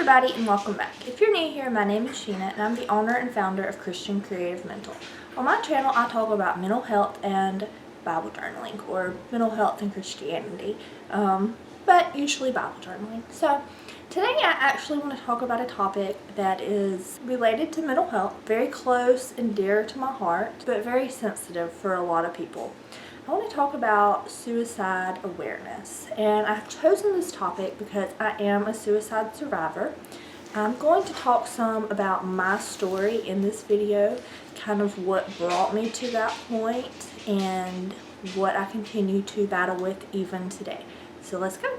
everybody and welcome back. If you're new here, my name is Sheena and I'm the owner and founder of Christian Creative Mental. On my channel I talk about mental health and Bible journaling, or mental health and Christianity, but usually Bible journaling. So today I actually want to talk about a topic that is related to mental health, very close and dear to my heart, but very sensitive for a lot of people. I want to talk about suicide awareness, and I've chosen this topic because I am a suicide survivor. I'm going to talk some about my story in this video, kind of what brought me to that point and what I continue to battle with even today. So let's go.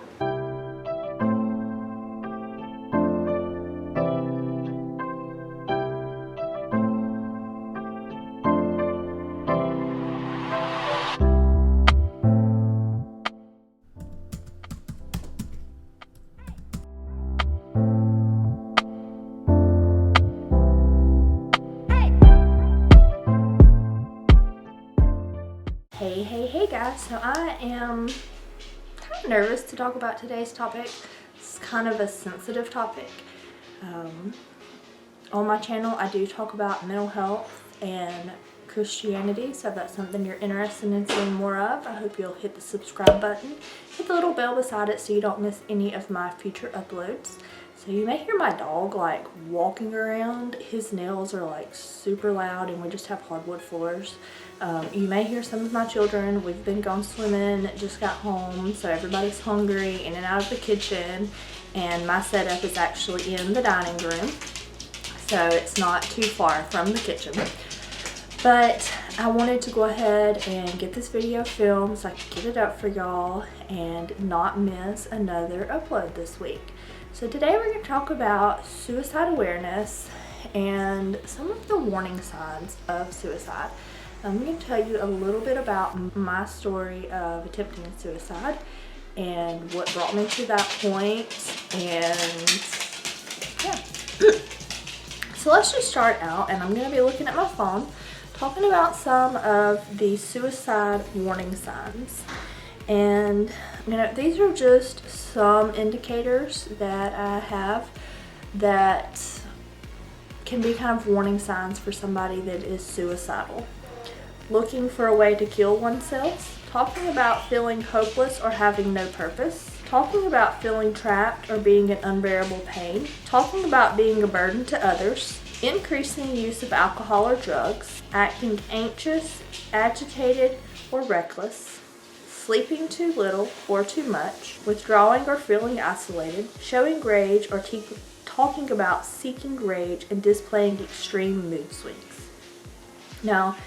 Hey guys, so I am kind of nervous to talk about today's topic. It's kind of a sensitive topic. On my channel I do talk about mental health and Christianity, so if that's something you're interested in seeing more of, I hope you'll hit the subscribe button, hit the little bell beside it so you don't miss any of my future uploads. So you may hear my dog like walking around. His nails are like super loud and we just have hardwood floors. You may hear some of my children. We've been gone swimming, just got home, so everybody's hungry, in and out of the kitchen, and my setup is actually in the dining room, so it's not too far from the kitchen. But I wanted to go ahead and get this video filmed so I could get it up for y'all and not miss another upload this week. So today we're going to talk about suicide awareness and some of the warning signs of suicide. I'm going to tell you a little bit about my story of attempting suicide and what brought me to that point, and yeah. So let's just start out, and I'm going to be looking at my phone talking about some of the suicide warning signs. And these are just some indicators that I have that can be kind of warning signs for somebody that is suicidal. Looking for a way to kill oneself, talking about feeling hopeless or having no purpose, talking about feeling trapped or being in unbearable pain, talking about being a burden to others, increasing use of alcohol or drugs, acting anxious, agitated, or reckless, sleeping too little or too much, withdrawing or feeling isolated, showing rage or talking about seeking rage, and displaying extreme mood swings. Now,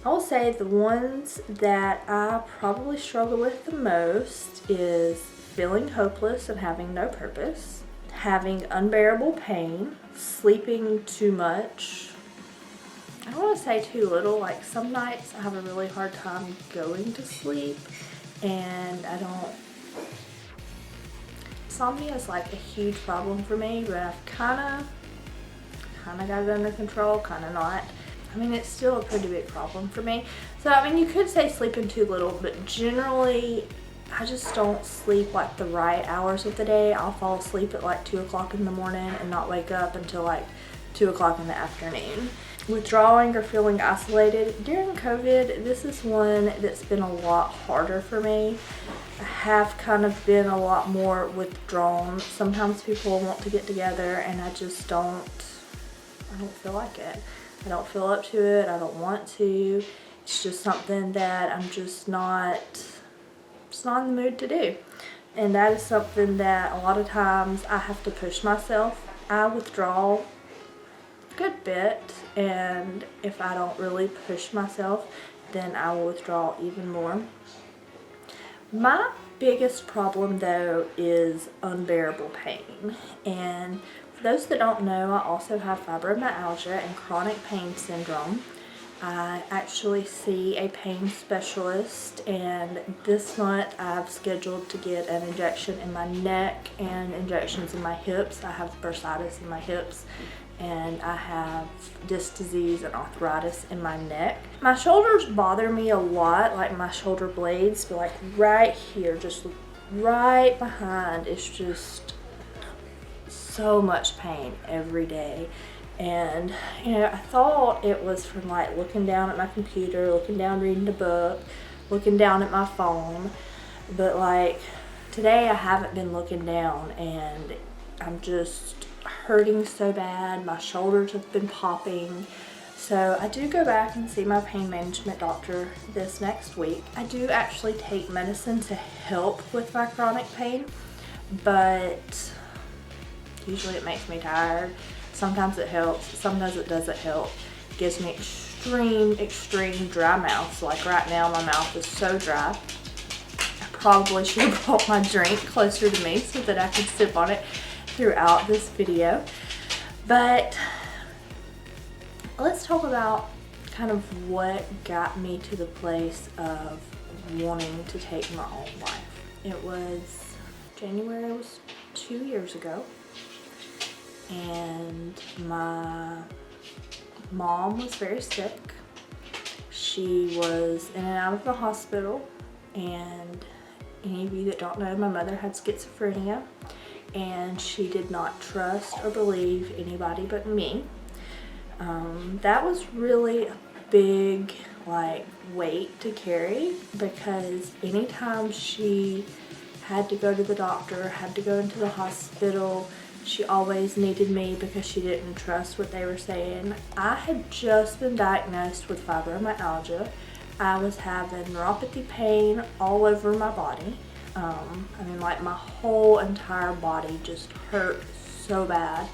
I will say the ones that I probably struggle with the most is feeling hopeless and having no purpose, having unbearable pain, sleeping too much. I don't want to say too little, like some nights I have a really hard time going to sleep, and insomnia is like a huge problem for me, but I've kind of got it under control, kind of not. I mean, it's still a pretty big problem for me. So, I mean, you could say sleeping too little, but generally, I just don't sleep like the right hours of the day. I'll fall asleep at like 2 o'clock in the morning and not wake up until like 2 o'clock in the afternoon. Withdrawing or feeling isolated. During COVID, this is one that's been a lot harder for me. I have kind of been a lot more withdrawn. Sometimes people want to get together and I just don't feel like it. I don't feel up to it. I don't want to. It's just something that I'm just not in the mood to do. And that is something that a lot of times I have to push myself. I withdraw a good bit, and if I don't really push myself, then I will withdraw even more. My biggest problem though is unbearable pain, and for those that don't know, I also have fibromyalgia and chronic pain syndrome. I actually see a pain specialist, and this month I've scheduled to get an injection in my neck and injections in my hips. I have bursitis in my hips, and I have disc disease and arthritis in my neck. My shoulders bother me a lot, like my shoulder blades, but like right here, just right behind, it's just so much pain every day. And, you know, I thought it was from like looking down at my computer, looking down reading a book, looking down at my phone. But like today I haven't been looking down and I'm just hurting so bad. My shoulders have been popping. So I do go back and see my pain management doctor this next week. I do actually take medicine to help with my chronic pain, but usually it makes me tired. Sometimes it helps, sometimes it doesn't help. It gives me extreme dry mouth. So like right now my mouth is so dry. I probably should have brought my drink closer to me so that I could sip on it throughout this video. But let's talk about kind of what got me to the place of wanting to take my own life. It was January, it was 2 years ago. And my mom was very sick. She was in and out of the hospital, and any of you that don't know, my mother had schizophrenia, and she did not trust or believe anybody but me. That was really a big weight to carry, because anytime she had to go to the doctor, had to go into the hospital, she always needed me because she didn't trust what they were saying. I had just been diagnosed with fibromyalgia. I was having neuropathy pain all over my body. I mean, like my whole entire body just hurt so bad.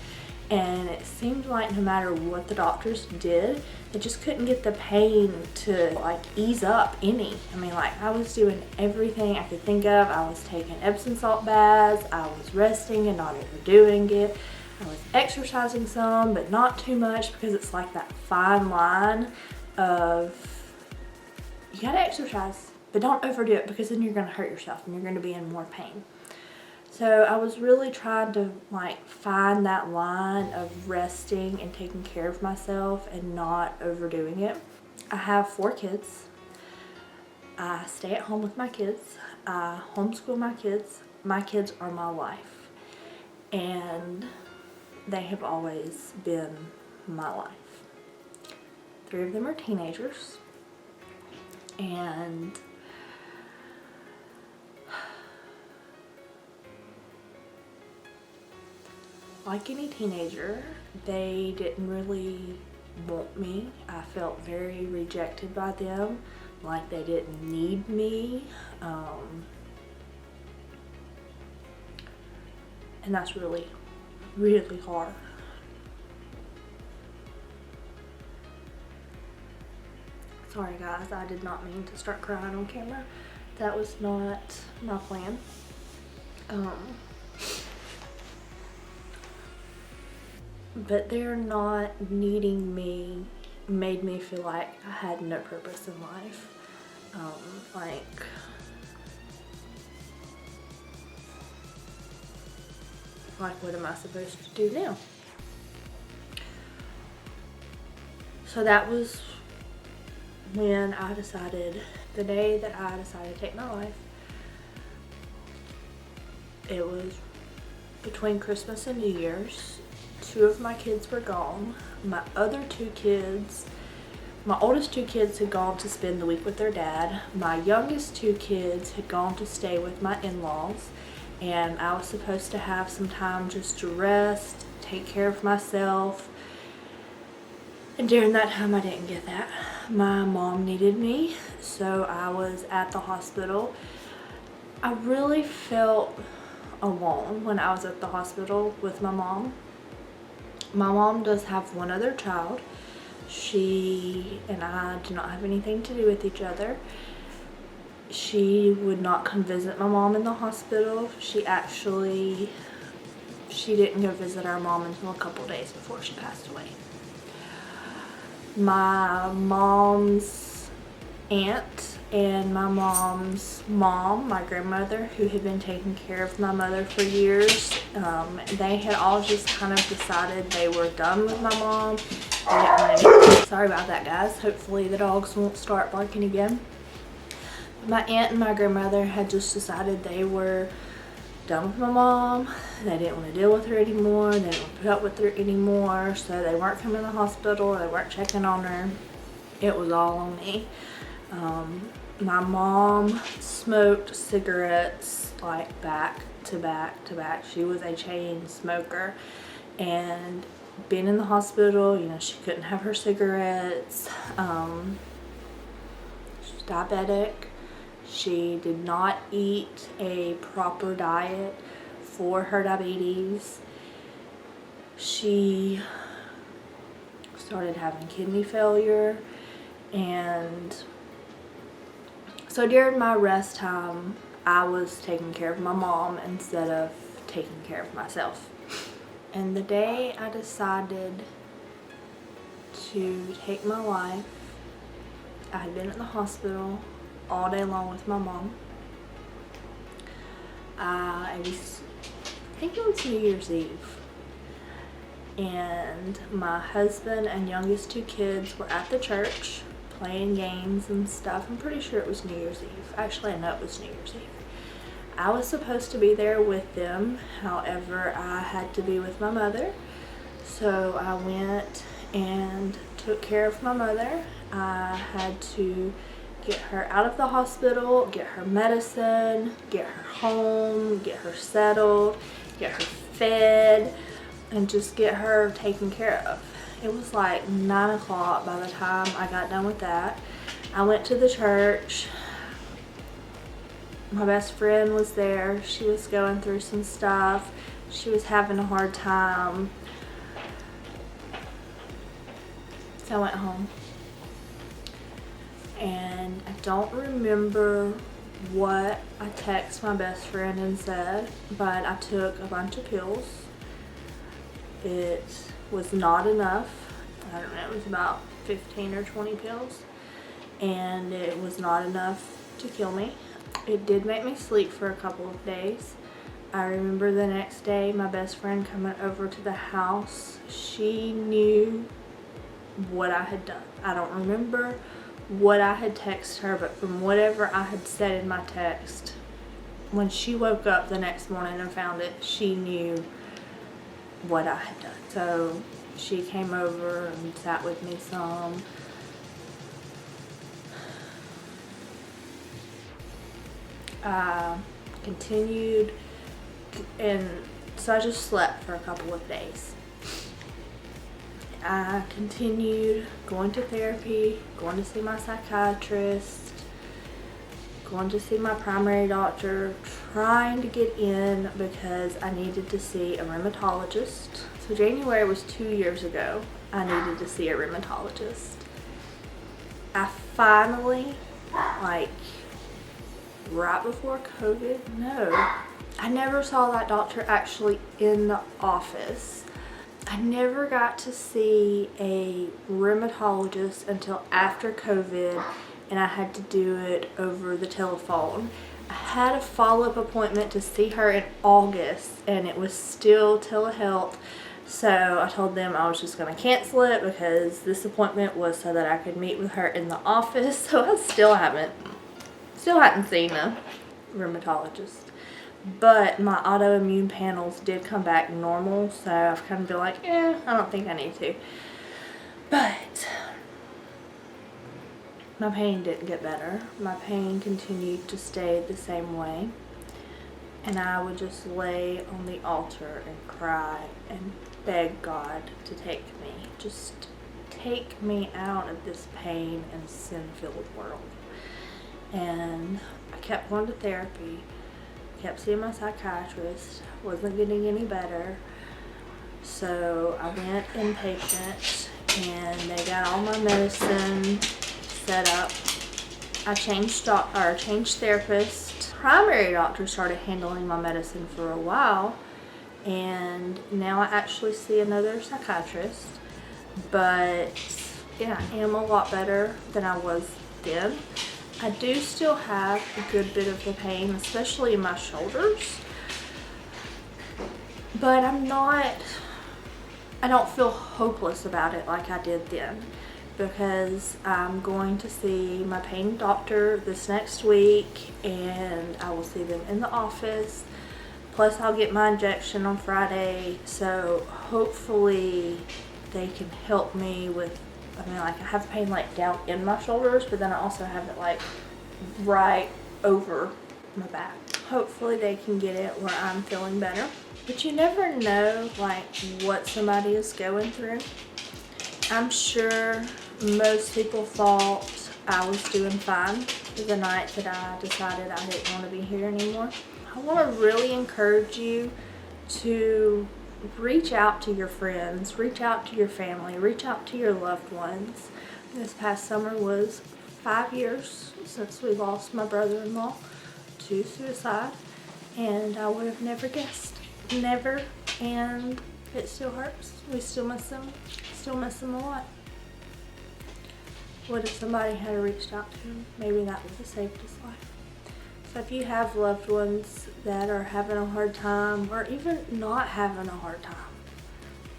And it seemed like no matter what the doctors did, they just couldn't get the pain to ease up any. I mean, I was doing everything I could think of. I was taking Epsom salt baths, I was resting and not overdoing it. I was exercising some, but not too much, because it's like that fine line of you gotta exercise, but don't overdo it, because then you're gonna hurt yourself and you're gonna be in more pain. So I was really trying to find that line of resting and taking care of myself and not overdoing it. I have 4 kids. I stay at home with my kids. I homeschool my kids. My kids are my life. And they have always been my life. 3 of them are teenagers. And like any teenager, they didn't really want me. I felt very rejected by them, like they didn't need me. And that's really, really hard. Sorry guys, I did not mean to start crying on camera. That was not my plan. But they're not needing me made me feel like I had no purpose in life. What am I supposed to do now? So that was when I decided, the day that I decided to take my life. It was between Christmas and New Year's. 2 of my kids were gone. My other 2 kids, my oldest 2 kids had gone to spend the week with their dad. My youngest 2 kids had gone to stay with my in-laws, and I was supposed to have some time just to rest, take care of myself. And during that time I didn't get that. My mom needed me, so I was at the hospital. I really felt alone when I was at the hospital with my mom. My mom does have 1 other child. She and I do not have anything to do with each other. She would not come visit my mom in the hospital. She didn't go visit our mom until a couple days before she passed away. My mom's aunt and my mom's mom, my grandmother, who had been taking care of my mother for years, they had all just kind of decided they were done with my mom. Sorry about that, guys. Hopefully the dogs won't start barking again. My aunt and my grandmother had just decided they were done with my mom. They didn't want to deal with her anymore. They didn't want to put up with her anymore. So they weren't coming to the hospital. They weren't checking on her. It was all on me. My mom smoked cigarettes like back to back to back. She was a chain smoker, and being in the hospital, you know, she couldn't have her cigarettes. She was diabetic. She did not eat a proper diet for her diabetes. She started having kidney failure, and so during my rest time, I was taking care of my mom instead of taking care of myself. And the day I decided to take my life, I had been at the hospital all day long with my mom. I think it was New Year's Eve. And my husband and youngest 2 kids were at the church playing games and stuff. I'm pretty sure it was New Year's Eve. Actually, I know it was New Year's Eve. I was supposed to be there with them. However, I had to be with my mother. So I went and took care of my mother. I had to get her out of the hospital, get her medicine, get her home, get her settled, get her fed, and just get her taken care of. It was like 9 o'clock by the time I got done with that. I went to the church. My best friend was there. She was going through some stuff. She was having a hard time. So I went home. And I don't remember what I texted my best friend and said, but I took a bunch of pills. It was not enough. I don't know, it was about 15 or 20 pills. And it was not enough to kill me. It did make me sleep for a couple of days. I remember the next day my best friend coming over to the house. She knew what I had done. I don't remember what I had texted her, but from whatever I had said in my text, when she woke up the next morning and found it, she knew what I had done. So she came over and sat with me some. I continued, and so I just slept for a couple of days. I continued going to therapy, going to see my psychiatrist, going to see my primary doctor, trying to get in because I needed to see a rheumatologist. So January was 2 years ago. I needed to see a rheumatologist. I finally, like right before COVID, I never saw that doctor actually in the office. I never got to see a rheumatologist until after COVID, and I had to do it over the telephone. I had a follow-up appointment to see her in August, and it was still telehealth. So I told them I was just going to cancel it because this appointment was so that I could meet with her in the office. So I still hadn't seen a rheumatologist. But my autoimmune panels did come back normal, so I've kind of been like, I don't think I need to. But my pain didn't get better. My pain continued to stay the same way. And I would just lay on the altar and cry and beg God to take me. Just take me out of this pain and sin-filled world. And I kept going to therapy, kept seeing my psychiatrist, wasn't getting any better. So I went inpatient, and they got all my medicine set up. I changed therapist. Primary doctor started handling my medicine for a while, and now I actually see another psychiatrist. But yeah, I am a lot better than I was then. I do still have a good bit of the pain, especially in my shoulders. But I don't feel hopeless about it like I did then, because I'm going to see my pain doctor this next week, and I will see them in the office. Plus I'll get my injection on Friday, so hopefully they can help me with, I mean, like I have pain like down in my shoulders, but then I also have it like right over my back. Hopefully they can get it where I'm feeling better. But you never know like what somebody is going through. I'm sure most people thought I was doing fine the night that I decided I didn't want to be here anymore. I want to really encourage you to reach out to your friends, reach out to your family, reach out to your loved ones. This past summer was 5 years since we lost my brother-in-law to suicide, and I would have never guessed. Never. And it still hurts. We still miss him. Still miss him a lot. What if somebody had reached out to him? Maybe that would have saved his life. So if you have loved ones that are having a hard time, or even not having a hard time,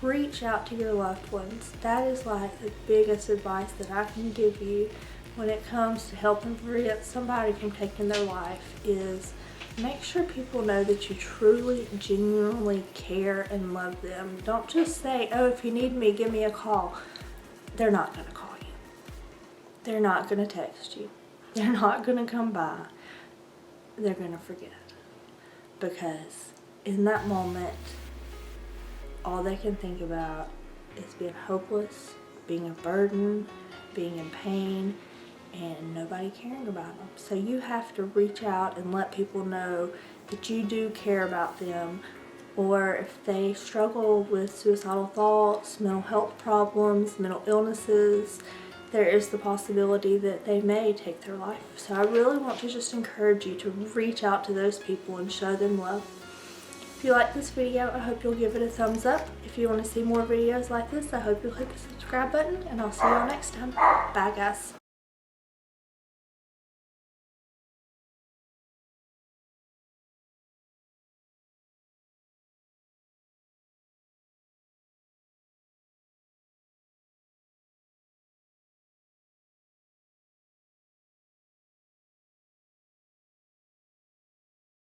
reach out to your loved ones. That is like the biggest advice that I can give you when it comes to helping prevent somebody from taking their life, is make sure people know that you truly, genuinely care and love them. Don't just say, oh, if you need me, give me a call. They're not going to call you. They're not going to text you. They're not going to come by. They're going to forget. Because in that moment, all they can think about is being hopeless, being a burden, being in pain, and nobody caring about them. So you have to reach out and let people know that you do care about them. Or if they struggle with suicidal thoughts, mental health problems, mental illnesses, there is the possibility that they may take their life. So I really want to just encourage you to reach out to those people and show them love. If you like this video, I hope you'll give it a thumbs up. If you want to see more videos like this, I hope you'll hit the subscribe button, and I'll see y'all next time. Bye guys.